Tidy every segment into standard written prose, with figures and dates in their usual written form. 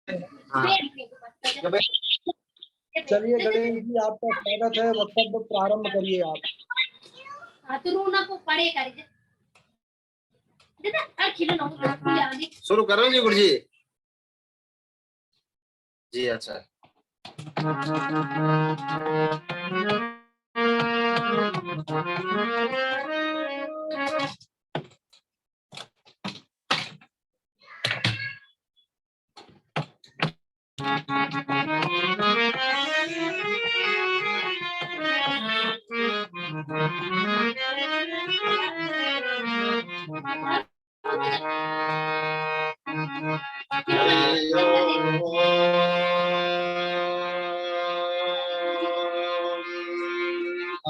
हाँ। चलिए गणेश जी, आपका स्वागत है। वक्तव्य प्रारंभ करिए आप। शुरू कर रहे हो जी गुरु जी? जी अच्छा।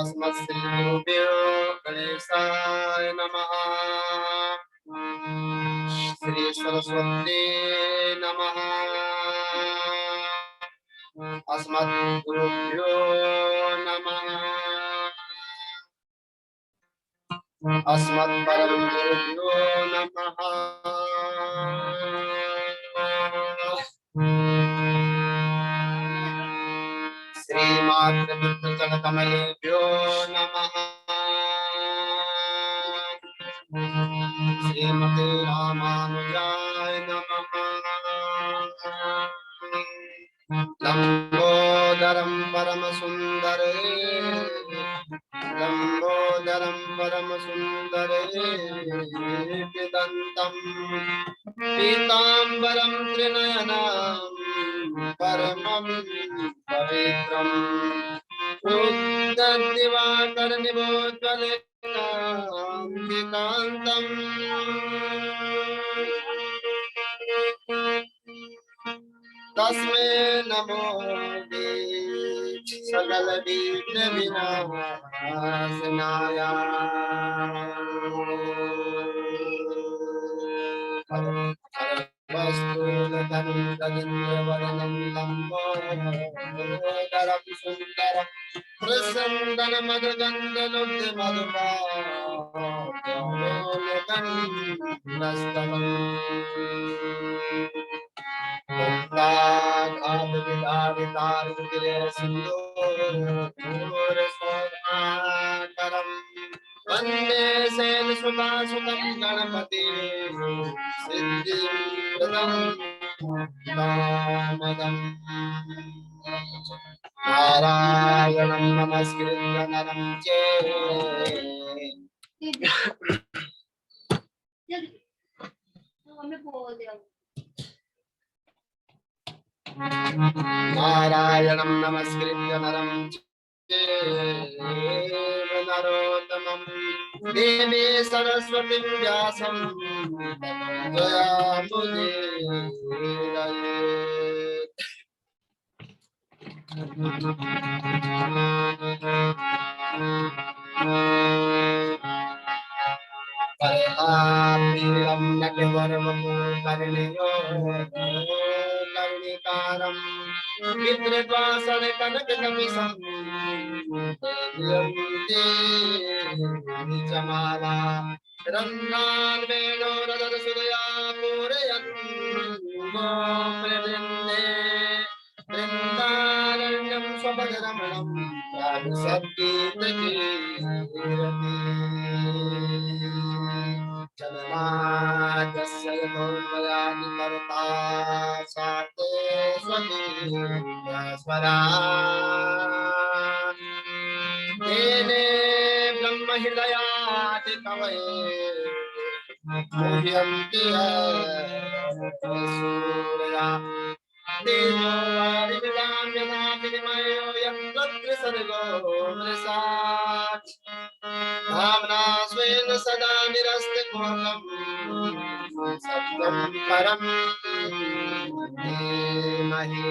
अस्मत् गुरुभ्यो गणेशाय नमः। श्री सरस्वती नमः। अस्मत् गुरुभ्यो नमः। अस्मत् परम गुरुभ्यो नमः। श्रीमातृकमलेभ्यो नमः। श्रीमते रामानुजाय नमः। लंबोदरं परम सुंदरे, लंबोदरं परम सुंदरे, कृदन्तं पीताम्बरं त्रिनयनं परमं पवित्रम् उद्धदिवाकरनिभोज्वलकान्तिकान्तम् तस्मै नमो सकल विघ्न विनाशनाय। वस्तुतनं गजेन्द्रवदनं लम्बोदरं सुन्दरं वन्दे शैलसुतासुतं गणपति सिद्धिप्रदं कामदम्। नारायणं नमस्कृत्य नरं नारायणं नमस्कृत्य नरं चैव नरोत्तमं देवी सरस्वतीं व्यासं जयामुदीरयेत्। कल्पाप्रियं नटवरवपुर्कर्णयो कर्णिकारं विद्रुत्वासनकनककपिशं निजमाला रन्ध्रान् वेणोरदरसुदया पूरयन् गोपवृन्दे वृन्दारण्यं स्वपदरमणं सद्गीतकीरति। जन्माद्यस्य यतोन्मयादि कर्ता साते स्वराट् तेने ब्रह्महृदयादि कवये मुह्यन्ति सूरया तेजो वारिमृदां यथा विनिमयो यत्र त्रिसर्गो मृषात् धाम्ना स्वेन सदा निरस्तकुहकं सत्यं परं धीमहि।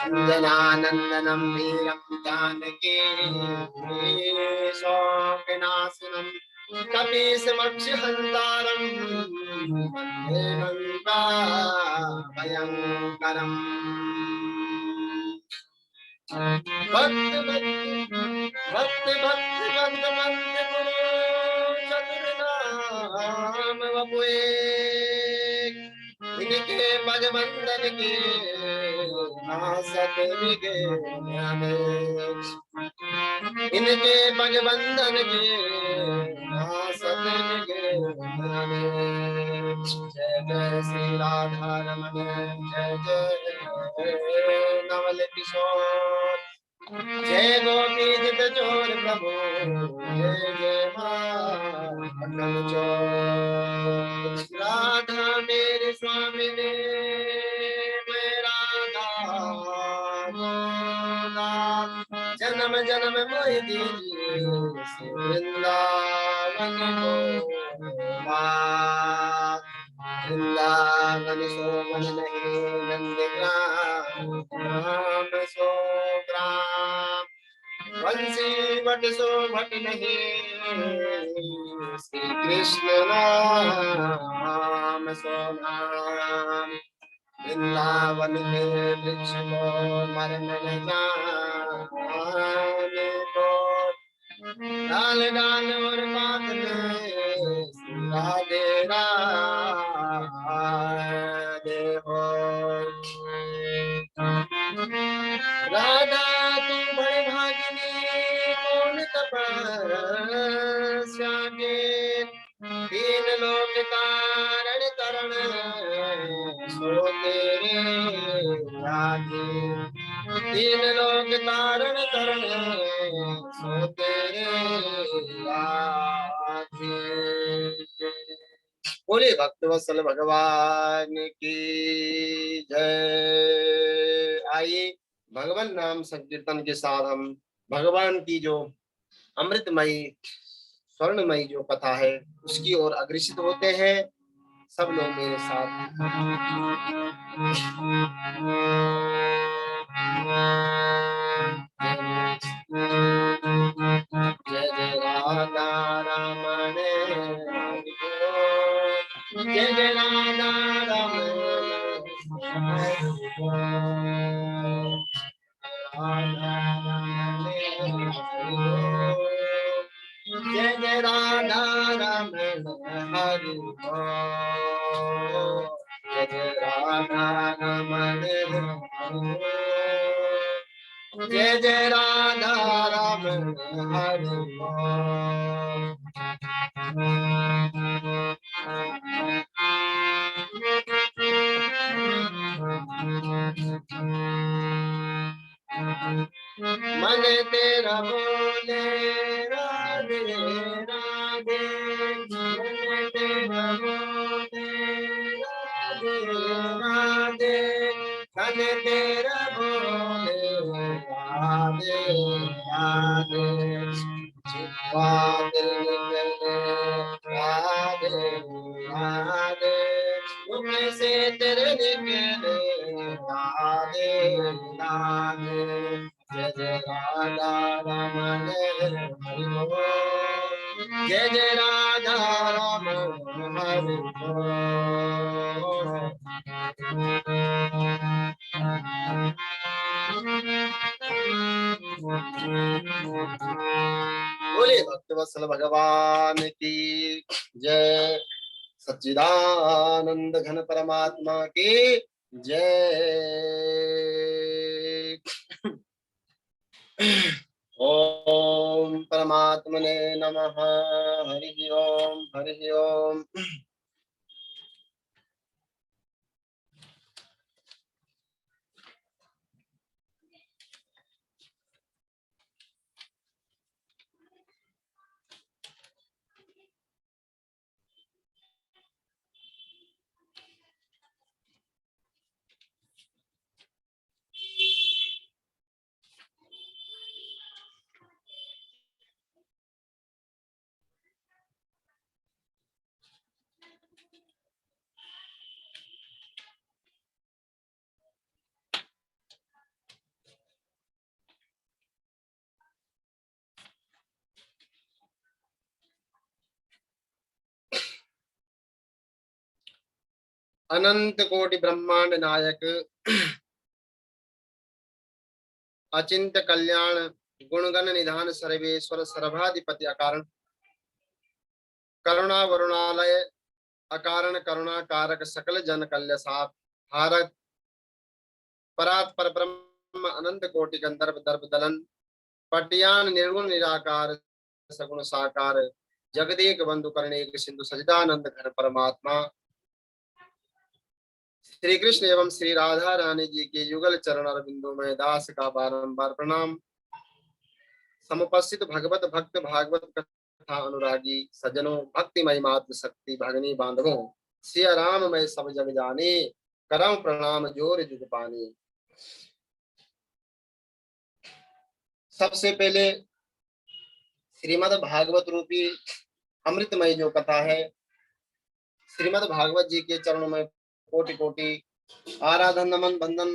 अञ्जनानन्दनं वीरं जानकी शोकनाशनं कपीशमक्षहन्तारं वन्दे लङ्काभयङ्करम्। भक्ति भक्ति वंद वंद गुरु चतुर्नाम वपुए इनके भगवंदन के नासत विगे इनके भगवंदन के नासत विगे जय जय श्री राधा रमण जय जय नवल किशोर जय गोपी जित चोर प्रभु जय जय माखन चोर राधा मेरे स्वामी ने मैं राधा गोदा जन्म जन्म मोहि दीजिए श्री वृंदावन को वृंदावन सोवन नहीं नंदग्राम राम सो ग्राम बंसी बट सो भट नहीं श्री कृष्ण नाम सो नाम वृंदावन के वृक्ष को मरण न जाने को डाल डाल और बात में राधे राधे हो राधा तू बड़े भागिनी कौन तपस्या के तीन लोक कारण तरण सो तेरे राधे तीन लोक तारण तरण सो तेरे राधे बोले भक्तवत्सल भगवान की जय। आइए भगवान नाम संकीर्तन के साथ हम भगवान की जो अमृतमयी स्वर्णमयी जो कथा है उसकी ओर अग्रसित होते हैं। सब लोग मेरे साथ जय जय राधा रमण जय जय राधा रमण जय जय राधा रमण हरि जय जय राधा रमण जय जय राधा रमण हरि मन तेरा बोले राधे राधे मन तेरा बोले राधे राधे मन तेरा बोले राधे राधे जिह्वा दिल निकले राधे राधे मुख से तेरे निकले राधे राधे जय जय राधा रमण हरि बोल जय जय राधा रमण हरि बोले भक्तवत्सल भगवान की जय। सच्चिदानंद घन परमात्मा की जय। ओम परमात्मने नमः। हरि ओम हरि ओम। अनंत कोटि ब्रह्मांड नायक अचिंत्य कल्याण गुणगण निधान सर्वेश्वर सर्वाधिपति अकारण करुणा वरुणालय अकारण करुणा कारक सकल जन कल्य साथ भारत परात पर ब्रह्म अनंत कोटि गंधर्व दर्प दलन पटियान निर्गुण निराकार सगुण साकार जगदेक बंधु करुणेक सिंधु सजदानंद घन परमात्मा श्री कृष्ण एवं श्री राधा रानी जी के युगल चरण अरविंदों में दास का बारंबार प्रणाम। समुपस्थित भगवत भक्त भागवत कथा अनुरागी सज्जनों भक्तिमय मात्र शक्ति भगनी बांधवों सिया राम मैं सब जग जाने करम प्रणाम जोर जुग पानी। सबसे पहले श्रीमद् भागवत रूपी अमृतमय जो कथा है श्रीमद् भागवत जी के चरणों में कोटि कोटि आराधन नमन बंदन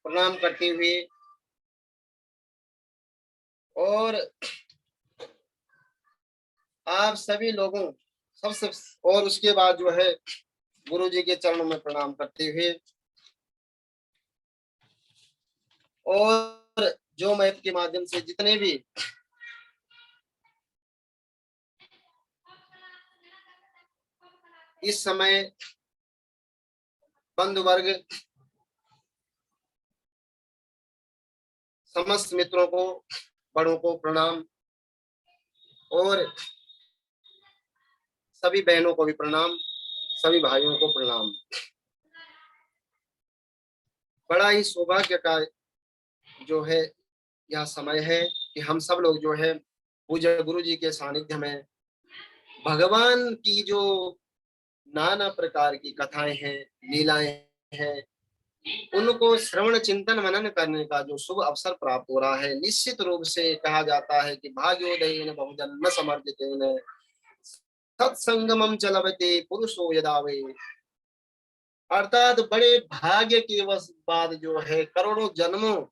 प्रणाम करते हुए और आप सभी लोगों सबसे और उसके बाद जो है गुरु जी के चरणों में प्रणाम करते हुए और जो मैप के माध्यम से जितने भी इस समय बंधु वर्ग समस्त मित्रों को बड़ों को प्रणाम और सभी बहनों को भी प्रणाम सभी भाइयों को प्रणाम। बड़ा ही सौभाग्य का जो है यह समय है कि हम सब लोग जो है पूज्य गुरु जी के सानिध्य में भगवान की जो नाना प्रकार की कथाएं हैं लीलाएं हैं उनको श्रवण चिंतन मनन करने का जो शुभ अवसर प्राप्त हो रहा है। निश्चित रूप से कहा जाता है कि भाग्योदयेन बहुजन्म समर्जितेन सत्संगमम चलवते पुरुषो यदावे, अर्थात बड़े भाग्य के बाद जो है करोड़ों जन्म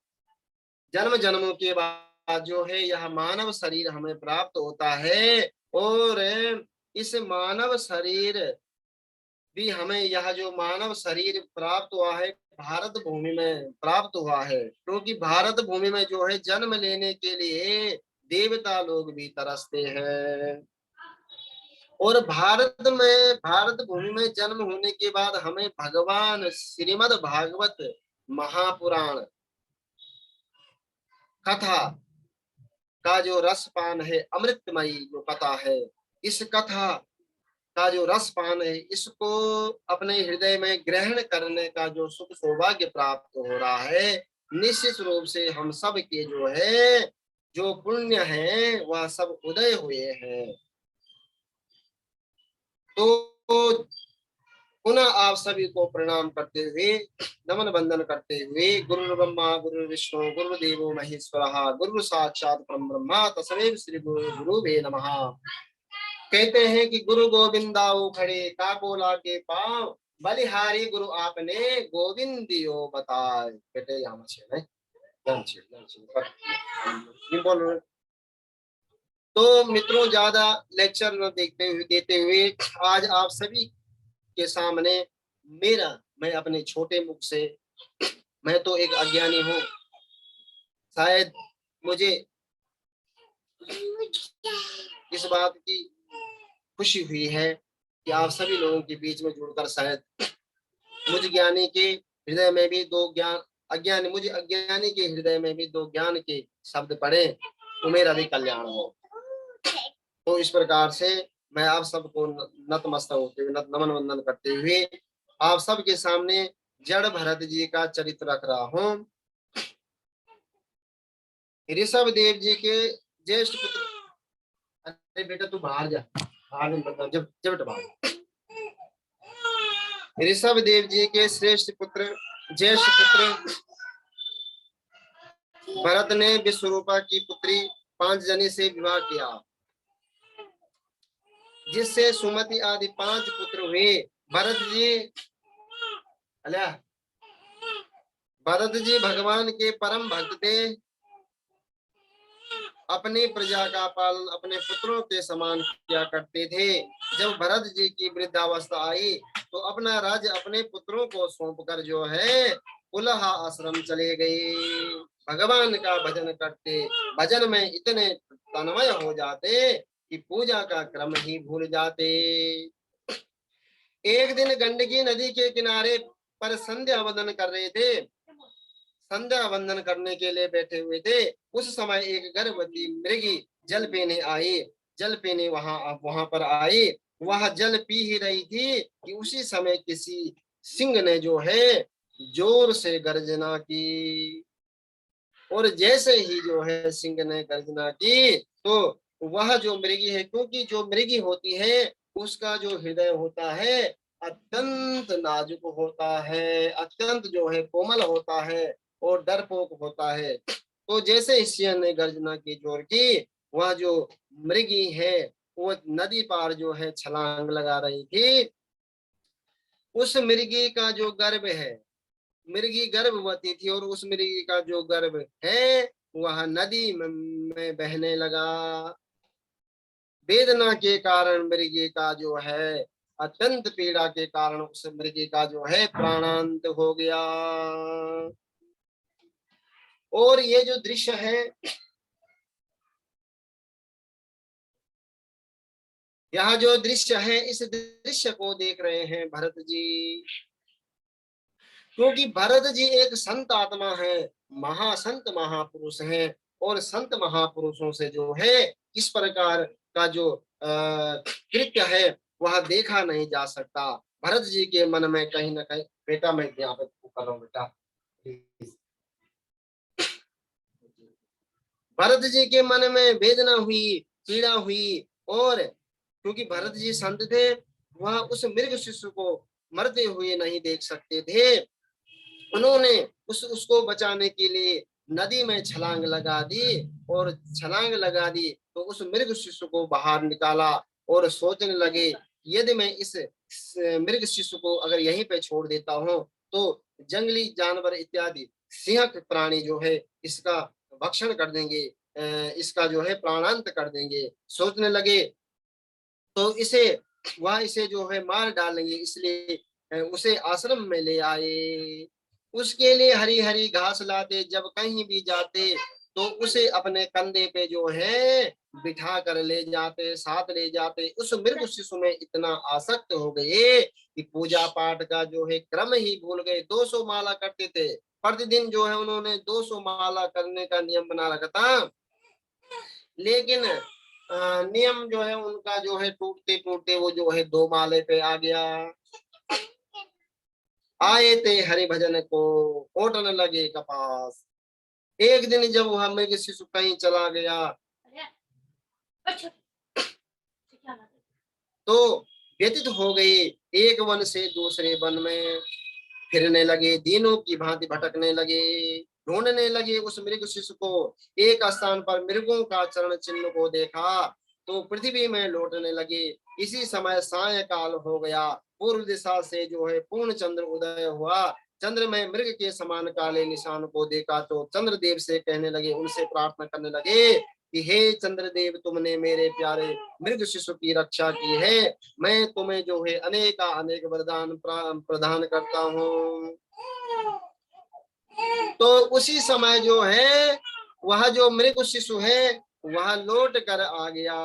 जन्मों के बाद जो है यह मानव शरीर हमें प्राप्त होता है और इस मानव शरीर भी हमें यह जो मानव शरीर प्राप्त हुआ है भारत भूमि में प्राप्त हुआ है क्योंकि भारत भूमि में जो है जन्म लेने के लिए देवता लोग भी तरसते हैं और भारत भूमि में जन्म होने के बाद हमें भगवान श्रीमद् भागवत महापुराण कथा का जो रसपान है अमृतमयी जो कथा है इस कथा का जो रसपान है इसको अपने हृदय में ग्रहण करने का जो सुख सौभाग्य प्राप्त हो रहा है। निश्चित रूप से हम सब के जो है जो पुण्य है वह सब उदय हुए हैं। तो पुनः आप सभी को प्रणाम करते हुए नमन बंदन करते हुए गुरु ब्रह्मा गुरु विष्णु गुरुदेवो महेश्वरः गुरु साक्षात परम ब्रह्मा तस्मै श्री गुरुवे नमः। कहते हैं कि गुरु गोविंदाओ खड़े का बोला के पाँव बलिहारी गुरु आपने गोविंदियो बताए। बेटे यहाँ से बोल। तो मित्रों ज्यादा लेक्चर न देते हुए आज आप सभी के सामने मैं अपने छोटे मुख से मैं तो एक अज्ञानी हूँ शायद मुझे इस बात की खुशी हुई है कि आप सभी लोगों के बीच में जुड़कर शायद मुझ ज्ञानी के हृदय में भी दो अज्ञानी के हृदय में भी दो ज्ञान के शब्द पड़े तो मेरा भी कल्याण हो। तो इस प्रकार से मैं आप सबको नतमस्तक होते हुए नमन वंदन करते हुए आप सबके सामने जड़ भरत जी का चरित्र रख रहा हूँ। ऋषभ देव जी के ज्येष्ठ पुत्र, अरे बेटा तू बाहर जा, ऋषभ देव जी के श्रेष्ठ पुत्र ज्येष्ठ पुत्र भरत ने विश्वरूपा की पुत्री पांचजनी से विवाह किया जिससे सुमति आदि 5 पुत्र हुए। भरत जी भगवान के परम भक्त थे। अपनी प्रजा का पालन अपने पुत्रों के समान किया करते थे। जब भरत जी की वृद्धावस्था आई तो अपना राज्य अपने पुत्रों को सौंपकर जो है उलहा आश्रम चले गए। भगवान का भजन करते भजन में इतने तन्मय हो जाते कि पूजा का क्रम ही भूल जाते। एक दिन गंडकी नदी के किनारे पर संध्या वंदन कर रहे थे, संध्या वंदन करने के लिए बैठे हुए थे। उस समय एक गर्भवती मृगी जल पीने आई, जल पीने वहां वहां पर आई। वह जल पी ही रही थी कि उसी समय किसी सिंह ने जो है जोर से गर्जना की। और जैसे ही जो है सिंह ने गर्जना की तो वह जो मृगी है, क्योंकि जो मृगी होती है उसका जो हृदय होता है अत्यंत नाजुक होता है, अत्यंत जो है कोमल होता है और डरपोक होता है। तो जैसे ही सिंह ने गर्जना की जोर की, वह जो मृगी है वो नदी पार जो है छलांग लगा रही थी। उस मृगी का जो गर्भ है, मृगी गर्भवती थी और उस मृगी का जो गर्भ है वह नदी में बहने लगा। वेदना के कारण मृगी का जो है, अत्यंत पीड़ा के कारण उस मृगी का जो है प्राणांत हो गया। और ये जो दृश्य है, यह जो दृश्य है, इस दृश्य को देख रहे हैं भरत जी, क्योंकि भरत जी एक संत आत्मा है, महासंत महापुरुष हैं। और संत महापुरुषों से जो है इस प्रकार का जो कृत्य है वह देखा नहीं जा सकता। भरत जी के मन में कहीं ना कहीं, बेटा मैं यहाँ पे कर रहा हूँ बेटा, भरत जी के मन में वेदना हुई, पीड़ा हुई। और क्योंकि भरत जी संत थे, वह उस मृग शिशु को मरते हुए नहीं देख सकते थे। उन्होंने उसको बचाने के लिए नदी में छलांग लगा दी। और छलांग लगा दी तो उस मृग शिशु को बाहर निकाला और सोचने लगे यदि मैं इस मृग शिशु को अगर यहीं पे छोड़ देता हूँ तो जंगली जानवर इत्यादि सिंह प्राणी जो है इसका भक्षण कर देंगे, इसका जो है प्राणांत कर देंगे। सोचने लगे तो वह इसे जो है मार डालेंगे, इसलिए उसे आश्रम में ले आए। उसके लिए हरी हरी घास लाते, जब कहीं भी जाते तो उसे अपने कंधे पे जो है बिठा कर ले जाते, साथ ले जाते। उस मृग शिशु में इतना आसक्त हो गए कि पूजा पाठ का जो है क्रम ही भूल गए। 200 माला करते थे प्रतिदिन, जो है उन्होंने 200 माला करने का नियम बना रखा था। लेकिन नियम जो है उनका जो है टूटते टूटते वो जो है 2 माले पे आ गया। आए थे हरि भजन को, ओटन लगे कपास। एक दिन जब वह मृग शिशु कहीं चला गया तो व्यतीत हो गई, एक वन से दूसरे वन में फिरने लगे, दिनों की भांति भटकने लगे, ढूंढने लगे उस मृग शिशु को। एक स्थान पर मृगों का चरण चिन्ह को देखा तो पृथ्वी में लौटने लगे। इसी समय सायंकाल हो गया, पूर्व दिशा से जो है पूर्ण चंद्र उदय हुआ। चंद्र में मृग के समान काले निशान को देखा तो चंद्रदेव से कहने लगे, उनसे प्रार्थना करने लगे कि हे चंद्रदेव, तुमने मेरे प्यारे मृग शिशु की रक्षा की है, मैं तुम्हें जो है अनेक वरदान प्रदान करता हूँ। तो उसी समय जो है वह जो मृग शिशु है वह लौट कर आ गया।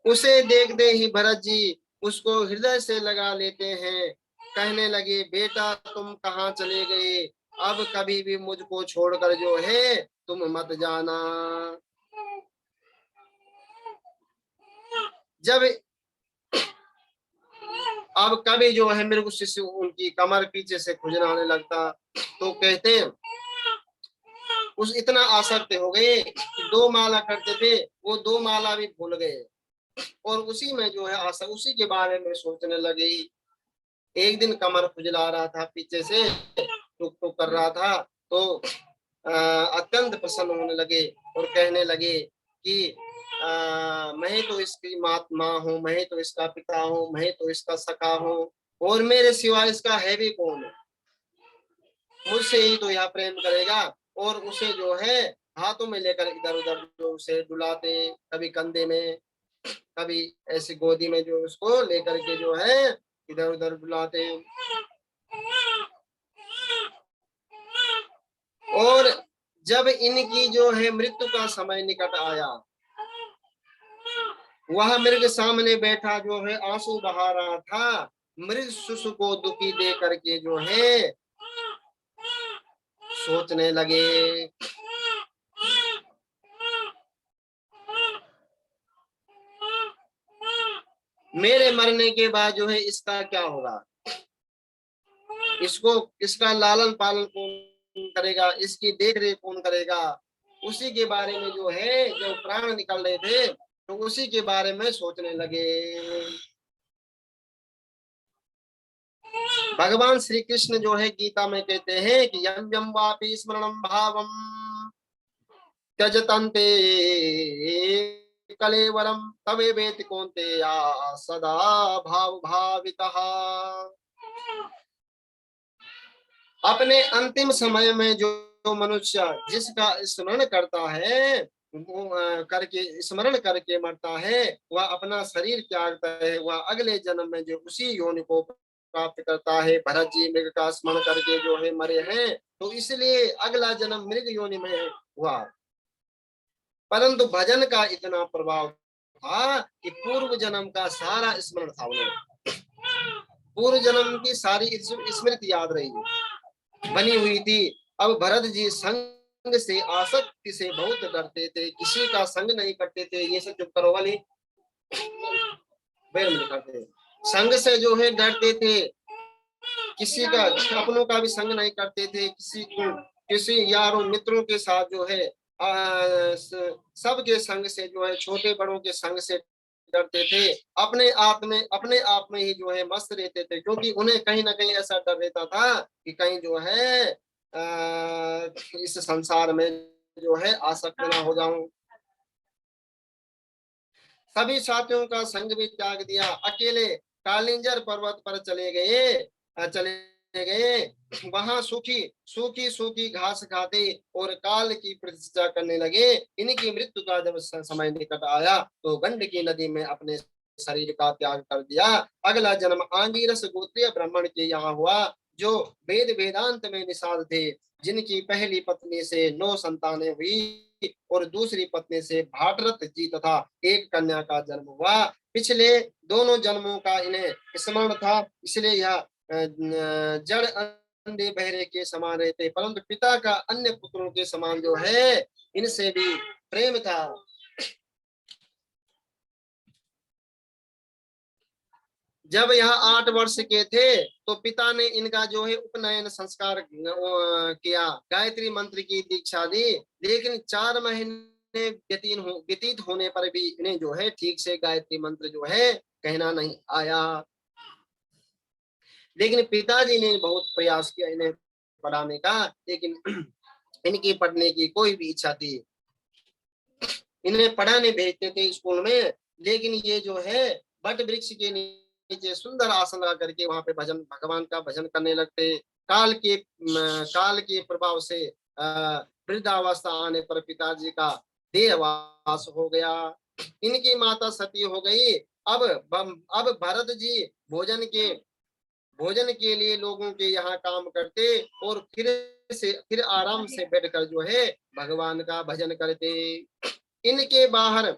उसे देखते ही भरत जी उसको हृदय से लगा लेते हैं। कहने लगे, बेटा तुम कहाँ चले गए, अब कभी भी मुझको छोड़कर जो है तुम मत जाना। जब अब कभी जो है मृग शिशु उनकी कमर पीछे से खुजलाने लगता तो कहते उस इतना आसक्त हो गए कि 2 माला करते थे वो 2 माला भी भूल गए। और उसी में जो है आशा, उसी के बारे में सोचने लगे। एक दिन कमर खुजला रहा था, पीछे से टुक टुक कर रहा था तो अत्यंत प्रसन्न होने लगे और कहने लगे कि मैं तो इसकी माँ हूँ, मैं तो इसका पिता हूँ, मैं तो इसका सखा हूँ और मेरे सिवा इसका है भी कौन, मुझसे ही तो यह प्रेम करेगा। और उसे जो है हाथों में लेकर इधर उधर जो उसे डुलाते, कभी कंधे में, कभी ऐसी गोदी में जो उसको लेकर के जो है इधर उधर डुलाते। और जब इनकी जो है मृत्यु का समय निकट आया वह मृग सामने बैठा जो है आंसू बहा रहा था। मृग शिशु को दुखी दे करके जो है सोचने लगे, मेरे मरने के बाद जो है इसका क्या होगा, इसको इसका लालन पालन कौन करेगा, इसकी देख रेख कौन करेगा। उसी के बारे में जो है जब प्राण निकल रहे थे तो उसी के बारे में सोचने लगे। भगवान श्री कृष्ण जो है गीता में कहते हैं कि यम यम वापि स्मरणम भावम त्यजतन्ते कलेवरम तवे वेति कौन्तेया सदा भाव भावितः। अपने अंतिम समय में जो मनुष्य जिसका स्मरण करता है वो करके स्मरण करके मरता है, वह अपना शरीर त्यागता है, वह अगले जन्म में जो उसी योनि को प्राप्त करता है। भरत जी मृग का स्मरण करके जो है मरे हैं, तो इसलिए अगला जन्म मृग योनि में हुआ। परंतु भजन का इतना प्रभाव था कि पूर्व जन्म का सारा स्मरण था उन्हें, पूर्व जन्म की सारी स्मृति याद रही बनी हुई थी। अब भरत जी संग से आसक्ति से बहुत डरते थे, किसी का संग नहीं करते थे। ये सब चुप करो वाली करते थे, संग से जो है डरते थे, किसी का अपनों का भी संग नहीं करते थे, किसी यारों मित्रों के साथ जो है सबके संग से जो है छोटे बड़ों के संग से डरते थे। अपने आप में ही जो है मस्त रहते थे, क्योंकि उन्हें कहीं ना कहीं ऐसा डर रहता था कि कहीं जो है इस संसार में जो है आसक्त ना हो जाऊं। सभी साथियों का संग भी त्याग दिया, अकेले कालिंजर पर्वत पर चले गए। वहां सूखी सूखी सूखी घास खाते और काल की प्रतीक्षा करने लगे। इनकी मृत्यु का जब समय निकट आया तो गंडकी नदी में अपने शरीर का त्याग कर दिया। अगला जन्म आंगिरस गोत्रीय ब्राह्मण के यहाँ हुआ, जो वेद वेदांत में निषाद थे, जिनकी पहली पत्नी से 9 संतानें हुई और दूसरी पत्नी से भाटरथ जी तथा एक कन्या का जन्म हुआ। पिछले दोनों जन्मों का इन्हें स्मरण था, इसलिए यह जड़ अंधे बहरे के समान रहते, परंतु पिता का अन्य पुत्रों के समान जो है इनसे भी प्रेम था। जब यह 8 वर्ष के थे तो पिता ने इनका जो है उपनयन संस्कार किया, गायत्री मंत्र की दीक्षा दी। लेकिन 4 महीने व्यतीत होने पर भी इन्हें जो है ठीक से गायत्री मंत्र जो है कहना नहीं आया। लेकिन पिताजी ने बहुत प्रयास किया इन्हें पढ़ाने का, लेकिन इनकी पढ़ने की कोई भी इच्छा थी, इन्हें पढ़ाने भेजते थे स्कूल में, लेकिन ये जो है बट वृक्ष के नीचे सुंदर आसन लगा करके वहां पे भगवान का भजन करने लगते। काल के प्रभाव से वृद्धावस्था आने पर पिताजी का देहवास हो गया, इनकी माता सती हो गई। अब भरत जी भोजन के लिए लोगों के यहाँ काम करते और फिर आराम से बैठकर जो है भगवान का भजन करते। इनके बाहर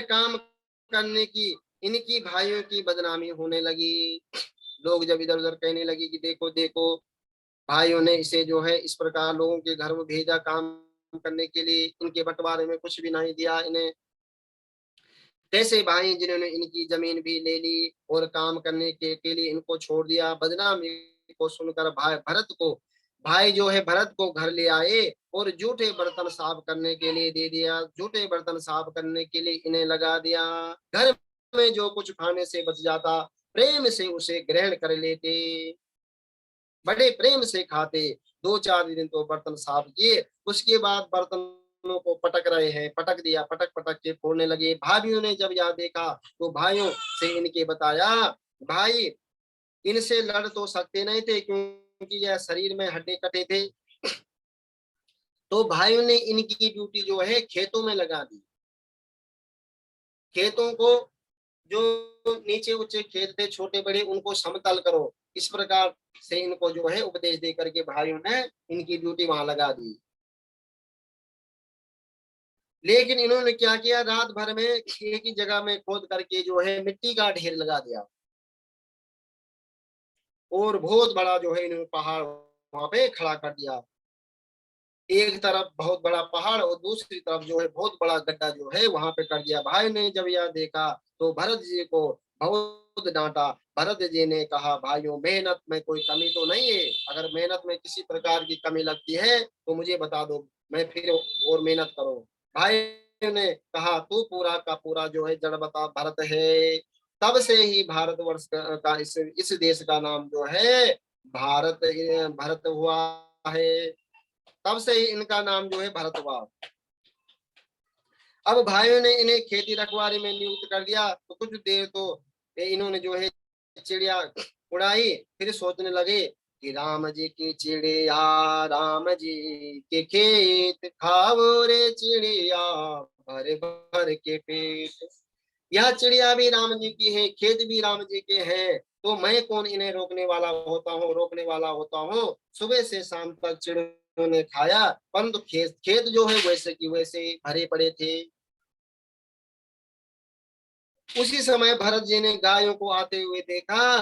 काम करने की इनकी भाइयों की बदनामी होने लगी। लोग जब इधर उधर कहने लगे कि देखो देखो भाइयों ने इसे जो है इस प्रकार लोगों के घर में भेजा काम करने के लिए, इनके बंटवारे में कुछ भी नहीं दिया इन्हें। कैसे भाई जिन्होंने इनकी जमीन भी ले ली और काम करने के लिए इनको छोड़ दिया। बदनामी को सुनकर भाई जो है भरत को घर ले आए और जूठे बर्तन साफ करने के लिए दे दिया, जूठे बर्तन साफ करने के लिए इन्हें लगा दिया। घर में जो कुछ खाने से बच जाता प्रेम से उसे ग्रहण कर लेते, बड़े प्रेम से खाते। 2-4 दिन तो बर्तन साफ किए, उसके बाद बर्तनों को पटक रहे हैं, पटक दिया, पटक पटक के फोड़ने लगे। भाइयों ने जब यह देखा तो भाइयों से इनके बताया, भाई इनसे लड़ तो सकते नहीं थे क्योंकि यह शरीर में हड्डी कटे थे। तो भाइयों ने इनकी ड्यूटी जो है खेतों में लगा दी। खेतों को जो नीचे ऊंचे खेत थे छोटे बड़े उनको समतल करो, इस प्रकार से इनको जो है उपदेश दे करके भाइयों ने इनकी ड्यूटी वहां लगा दी। लेकिन इन्होंने क्या किया, रात भर में एक ही जगह में खोद करके जो है मिट्टी का ढेर लगा दिया, और बहुत बड़ा जो है इन्होंने पहाड़ वहां पे खड़ा कर दिया। एक तरफ बहुत बड़ा पहाड़ और दूसरी तरफ जो है बहुत बड़ा गड्ढा जो है वहां पे कर दिया। भाई ने जब यह देखा तो भरत जी को बहुत डांटा। भरत जी ने कहा, भाइयों मेहनत में कोई कमी तो नहीं है, अगर मेहनत में किसी प्रकार की कमी लगती है तो मुझे बता दो, मैं फिर और मेहनत करो। भाई ने कहा, तू पूरा का पूरा जो है जड़ बता भरत है। तब से ही भारतवर्ष का इस देश का नाम जो है भारत भरत हुआ है। तब से ही इनका नाम जो है भरतवाह। अब भाइयों ने इन्हें खेती रखवारी में नियुक्त कर दिया, तो कुछ देर तो इन्होंने जो है चिड़िया उड़ाई, फिर सोचने लगे कि राम जी की चिड़िया, राम जी के खेत, खाओ रे चिड़िया भर भर के पेट। यह चिड़िया भी राम जी की है, खेत भी राम जी के हैं, तो मैं कौन इन्हें रोकने वाला होता हूँ। सुबह से शाम तक चिड़ियों ने खाया, परंतु खेत खेत जो है वैसे की वैसे भरे पड़े थे। उसी समय भरत जी ने गायों को आते हुए देखा,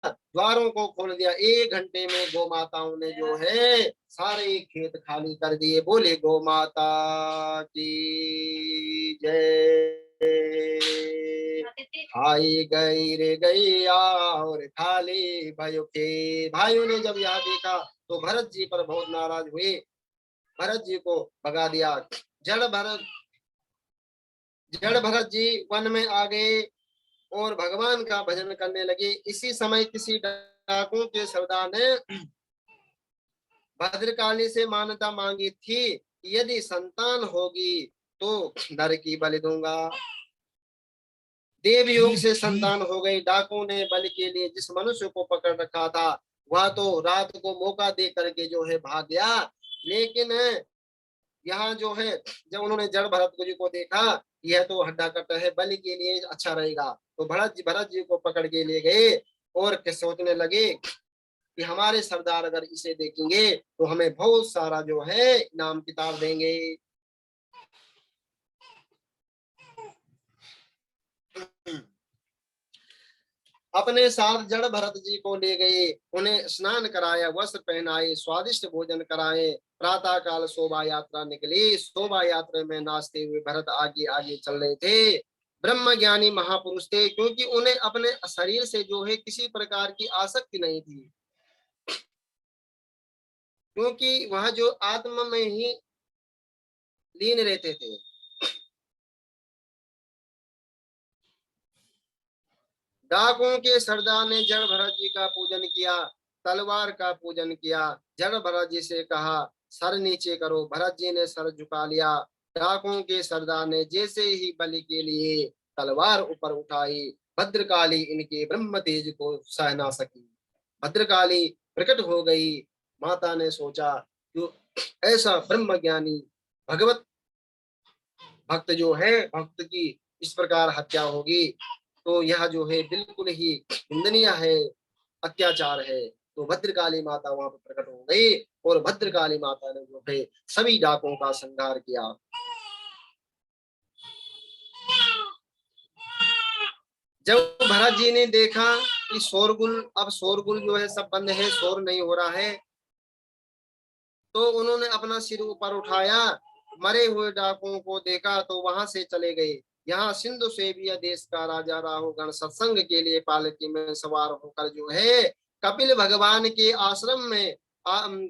द्वारों को खोल दिया। 1 घंटे में गौ माताओं ने जो है सारे खेत खाली कर दिए। बोले गौ माता की जय। खाई गई रे गैया और खाली भयो के। भाइयों ने जब यह देखा तो भरत जी पर बहुत नाराज हुए, भरत जी को भगा दिया। जड़ भरत जड़ भरत जी वन में आ गए और भगवान का भजन करने लगे। इसी समय किसी डाकू के सरदार ने भद्रकाली से मान्यता मांगी थी, यदि संतान होगी तो नर की बलि दूंगा। देव योग से संतान हो गई। डाकू ने बलि के लिए जिस मनुष्य को पकड़ रखा था वह तो रात को मौका दे करके जो है भाग गया। लेकिन यहाँ जो है जब उन्होंने जड़ भरत जी को देखा, यह तो हड्डा कट्टा है, बलि के लिए अच्छा रहेगा, तो भरत जी को पकड़ के ले गए और सोचने लगे कि हमारे सरदार अगर इसे देखेंगे तो हमें बहुत सारा जो है इनाम किताब देंगे। अपने साथ जड़ भरत जी को ले गए, उन्हें स्नान कराया, वस्त्र पहनाए, स्वादिष्ट भोजन कराए। प्रातः काल शोभा यात्रा निकली। शोभा यात्रा में नाचते हुए भरत आगे आगे चल रहे थे। ब्रह्म ज्ञानी महापुरुष थे, क्योंकि उन्हें अपने शरीर से जो है किसी प्रकार की आसक्ति नहीं थी, क्योंकि वह जो आत्मा में ही लीन रहते थे। डाकुओं के सरदार ने जड़ भरत जी का पूजन किया, तलवार का पूजन किया। जड़ भरत जी से कहा, सर नीचे करो। भरत जी ने सर झुका लिया। डाकुओं के सरदार ने जैसे ही बलि के लिए तलवार ऊपर उठाई, भद्रकाली इनके ब्रह्म तेज को सह ना सकी। भद्रकाली प्रकट हो गई। माता ने सोचा, जो ऐसा ब्रह्म ज्ञानी भगवत भक्त जो है, भक्त की इस प्रकार हत्या होगी तो यह जो है बिल्कुल ही निंदनीय है, अत्याचार है। तो भद्रकाली माता वहां पर प्रकट हो गई और भद्रकाली माता ने जो है सभी डाकों का संहार किया। जब भरत जी ने देखा कि शोरगुल, अब शोरगुल जो है सब बंद है, शोर नहीं हो रहा है, तो उन्होंने अपना सिर ऊपर उठाया। मरे हुए डाकुओं को देखा तो वहां से चले गए। यहाँ सिंधु सेविया देश का राजा राहुगण सत्संग के लिए पालकी में सवार होकर जो है कपिल भगवान के आश्रम में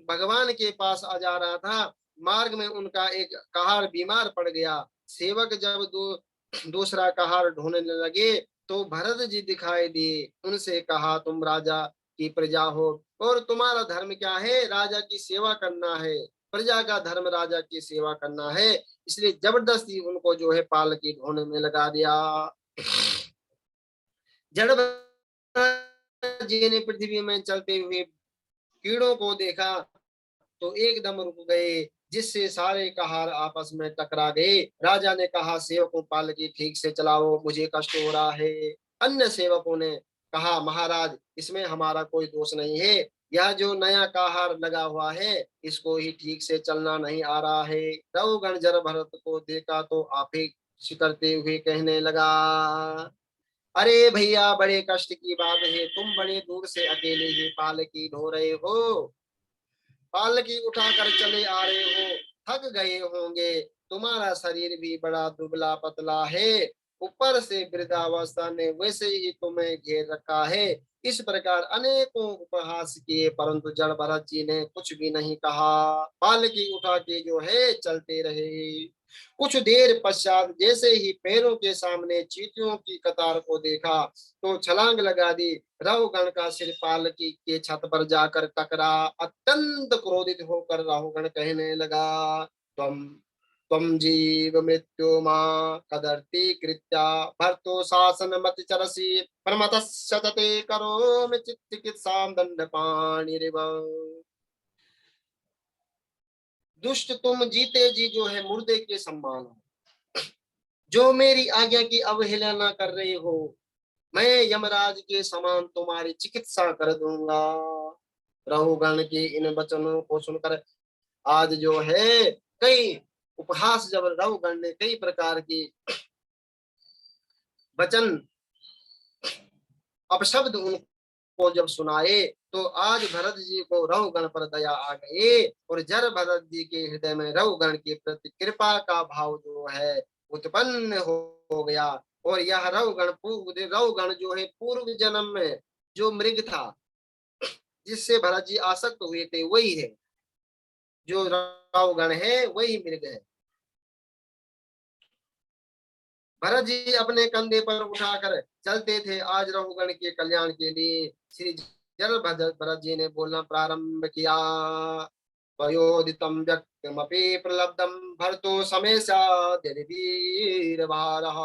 भगवान के पास आ जा रहा था। मार्ग में उनका एक कहार बीमार पड़ गया। सेवक जब दूसरा कहार ढूंढने लगे तो भरत जी दिखाई दिए। उनसे कहा, तुम राजा की प्रजा हो और तुम्हारा धर्म क्या है, राजा की सेवा करना है। प्रजा का धर्म राजा की सेवा करना है। इसलिए जबरदस्ती उनको जो है पालकी ढोने में लगा दिया। जड़ जी ने पृथ्वी में चलते हुए कीड़ों को देखा तो एकदम रुक गए, जिससे सारे कहार आपस में टकरा गए। राजा ने कहा, सेवकों पालकी ठीक से चलाओ, मुझे कष्ट हो रहा है। अन्य सेवकों ने कहा, महाराज इसमें हमारा कोई दोष नहीं है, यह जो नया काहार लगा हुआ है इसको ही ठीक से चलना नहीं आ रहा है। रघुगण जब भरत को देखा तो आपे करते हुए कहने लगा, अरे भैया बड़े कष्ट की बात है, तुम बड़े दूर से अकेले ही पालकी ढो रहे हो, पालकी उठाकर चले आ रहे हो, थक गए होंगे, तुम्हारा शरीर भी बड़ा दुबला पतला है, ऊपर से वृद्धावस्था ने वैसे ही तुम्हें घेर रखा है। इस प्रकार अनेकों उपहास किए परंतु जड़ भरत जी ने कुछ भी नहीं कहा, पालकी उठा के जो है चलते रहे। कुछ देर पश्चात जैसे ही पैरों के सामने चींटियों की कतार को देखा तो छलांग लगा दी। रहुगण का सिर पालकी के छत पर जाकर टकरा। अत्यंत क्रोधित होकर राहुगण कहने लगा, तुम त्वं जीव मृत्यु मां कदर्ति कृत्या भर्तो शासन मत चरसि प्रमतः सतते करोमि चिकित्सां दंडपाणिरिव। दुष्ट तुम जीते जी जो है मुर्दे के सम्मान हो, जो मेरी आज्ञा की अवहेलना कर रहे हो, मैं यमराज के समान तुम्हारी चिकित्सा कर दूंगा। रहुगण के इन वचनों को सुनकर आज जो है कई उपहास, जब रहुगण ने कई प्रकार की वचन अपशब्द उनको जब सुनाए तो आज भरत जी को रहुगण पर दया आ गई और जर भरत जी के हृदय में रहुगण के प्रति कृपा का भाव जो है उत्पन्न हो गया। और यह रहुगण जो है पूर्व जन्म में जो मृग था जिससे भरत जी आसक्त हुए थे वही है, जो रहुगण है वही मृग है। भरत जी अपने कंधे पर उठाकर चलते थे आज रहुगण के कल्याण के लिए। श्री जल भरत जी ने बोलना प्रारंभ किया, वयोदितम व्यक्तमपि प्रलब्धम भरतो समेशाद्यवीर भारः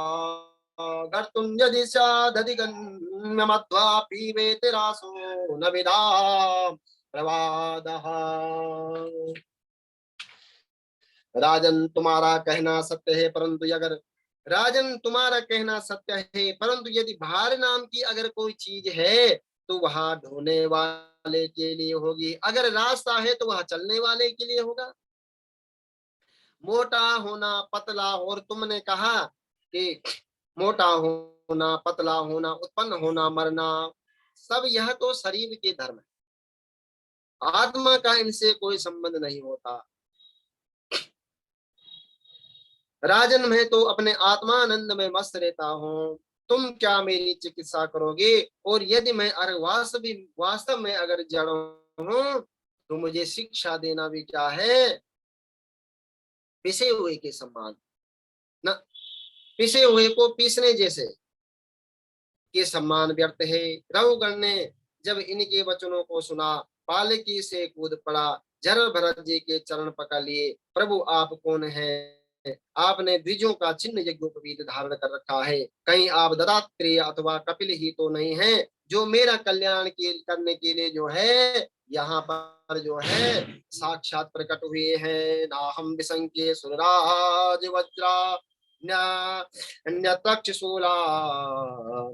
गर्तुं यदि स्यादधिगम्यमध्वा पीबेति रासो न विदा प्रवादः। राजन तुम्हारा कहना सत्य है परंतु अगर राजन तुम्हारा कहना सत्य है परंतु यदि भार नाम की अगर कोई चीज है तो वहां ढोने वाले के लिए होगी, अगर रास्ता है तो वहां चलने वाले के लिए होगा। मोटा होना पतला, और तुमने कहा कि मोटा होना पतला होना उत्पन्न होना मरना सब यह तो शरीर के धर्म है, आत्मा का इनसे कोई संबंध नहीं होता। राजन मैं तो अपने आत्मानंद में मस्त रहता हूँ, तुम क्या मेरी चिकित्सा करोगे? और यदि मैं वास्तव में अगर जड़ हूँ तो मुझे शिक्षा देना भी क्या है, पिसे हुए के समान न, पिसे हुए को पीसने जैसे के सम्मान व्यर्थ है। रघुगण ने जब इनके वचनों को सुना पालकी से कूद पड़ा, जर भरत जी के चरण पकड़ लिए, प्रभु आप कौन है? आपने द्विजों का चिन्ह यज्ञोपवीत धारण कर रखा है, कहीं आप दत्तात्रेय अथवा कपिल ही तो नहीं है जो मेरा कल्याण करने के लिए जो है यहाँ पर जो है साक्षात प्रकट हुए हैं। नाहम विसंके सुरराज वज्रा न्यतक्षशूला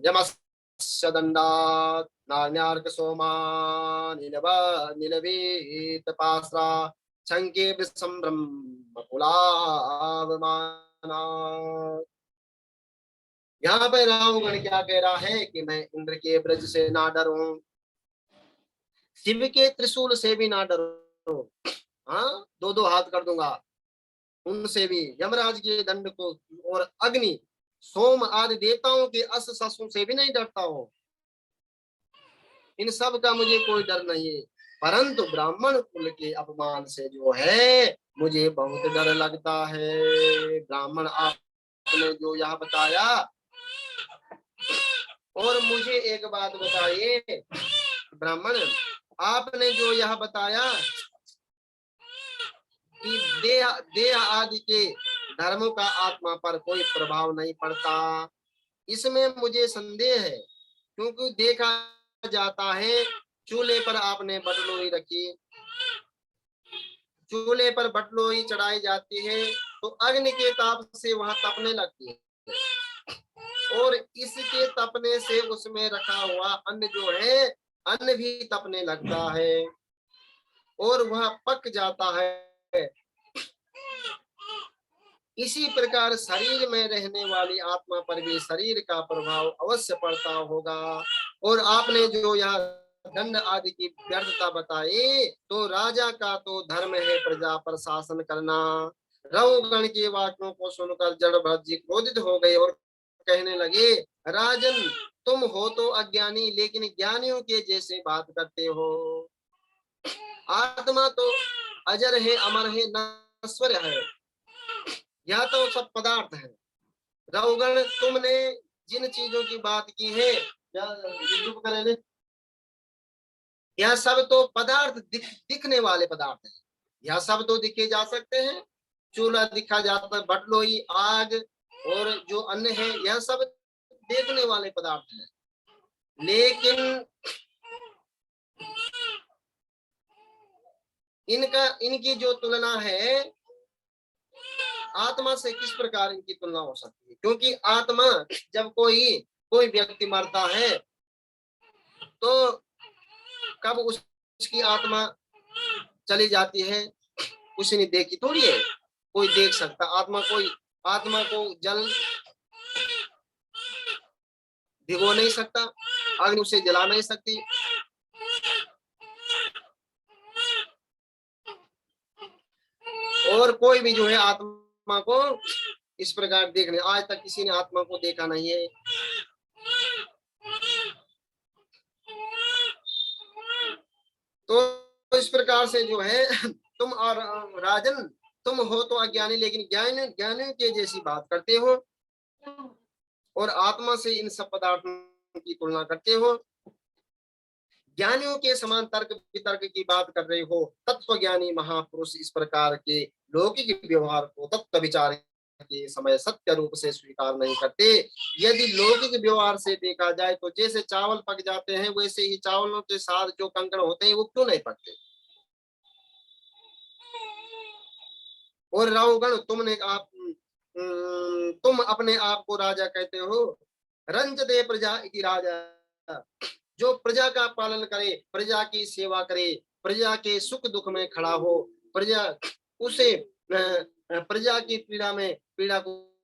यमस्य दंडात् नान्यार्क सोमा निलवेत पास्रा शंके विसंभ्रम कुलावमाना। यहाँ पे रावण क्या कह रहा है कि मैं इंद्र के ब्रज से ना डरूं, शिव के त्रिशूल से भी ना डरूं, हाँ दो दो हाथ कर दूंगा उनसे भी, यमराज के दंड को और अग्नि सोम आदि देवताओं के अस्त्र शस्त्रों से भी नहीं डरता हूं, इन सब का मुझे कोई डर नहीं है, परंतु ब्राह्मण कुल के अपमान से जो है मुझे बहुत डर लगता है। ब्राह्मण आपने जो यह बताया, और मुझे एक बात बताइए ब्राह्मण, आपने जो यह बताया कि देह आदि के धर्मों का आत्मा पर कोई प्रभाव नहीं पड़ता, इसमें मुझे संदेह है, क्योंकि देखा जाता है चूल्हे पर आपने बटलोई रखी, चूल्हे पर बटलोई चढ़ाई जाती है तो अग्नि के ताप से वहां तपने लगती है, और इसके तपने से उसमें रखा हुआ अन्न जो है अन्न भी तपने लगता है और वह पक जाता है। इसी प्रकार शरीर में रहने वाली आत्मा पर भी शरीर का प्रभाव अवश्य पड़ता होगा। और आपने जो यह दंड आदि की व्यर्थता बताई, तो राजा का तो धर्म है प्रजा पर शासन करना। रघुगण के वाक्यों को सुनकर जड़भरत जी क्रोधित हो गए और कहने लगे, राजन, तुम हो तो अज्ञानी, लेकिन ज्ञानियों के जैसे बात करते हो। आत्मा तो अजर है, अमर है, नश्वर है, यह तो सब पदार्थ है। रघुगण, तुमने जिन चीजों की बात की है, यह सब तो पदार्थ दिखने वाले पदार्थ है। यह सब तो दिखे जा सकते हैं, चूल्हा दिखा जाता है, बटलोई, आग और जो अन्न है, यह सब देखने वाले पदार्थ है। लेकिन इनकी जो तुलना है, आत्मा से किस प्रकार इनकी तुलना हो सकती है? क्योंकि आत्मा, जब कोई व्यक्ति मरता है, तो कब उसकी आत्मा चली जाती है, उसी ने देखी थोड़ी है, कोई देख सकता आत्मा को जल भिगो नहीं सकता, अग्नि उसे जला नहीं सकती। और कोई भी जो है आत्मा को इस प्रकार देखने, आज तक किसी ने आत्मा को देखा नहीं है। तो इस प्रकार से जो है, तुम और राजन, तुम हो तो अज्ञानी, लेकिन ज्ञानियों के जैसी बात करते हो और आत्मा से इन सब पदार्थों की तुलना करते हो। ज्ञानियों के समान तर्क वितर्क की बात कर रहे हो। तत्व ज्ञानी महापुरुष इस प्रकार के लौकिक व्यवहार को तत्व विचार के समय सत्य रूप से स्वीकार नहीं करते। यदि लौकिक व्यवहार से देखा जाए तो जैसे चावल पक जाते हैं, वैसे ही चावलों के साथ जो कंकड़ होते हैं वो क्यों नहीं पकते। और राहुगण, तुम अपने आप को राजा कहते हो। रंजते प्रजा इति राजा, जो प्रजा का पालन करे, प्रजा की सेवा करे, प्रजा के सुख दुख में खड़ा हो, प्रजा की पीड़ा में पीड़ा को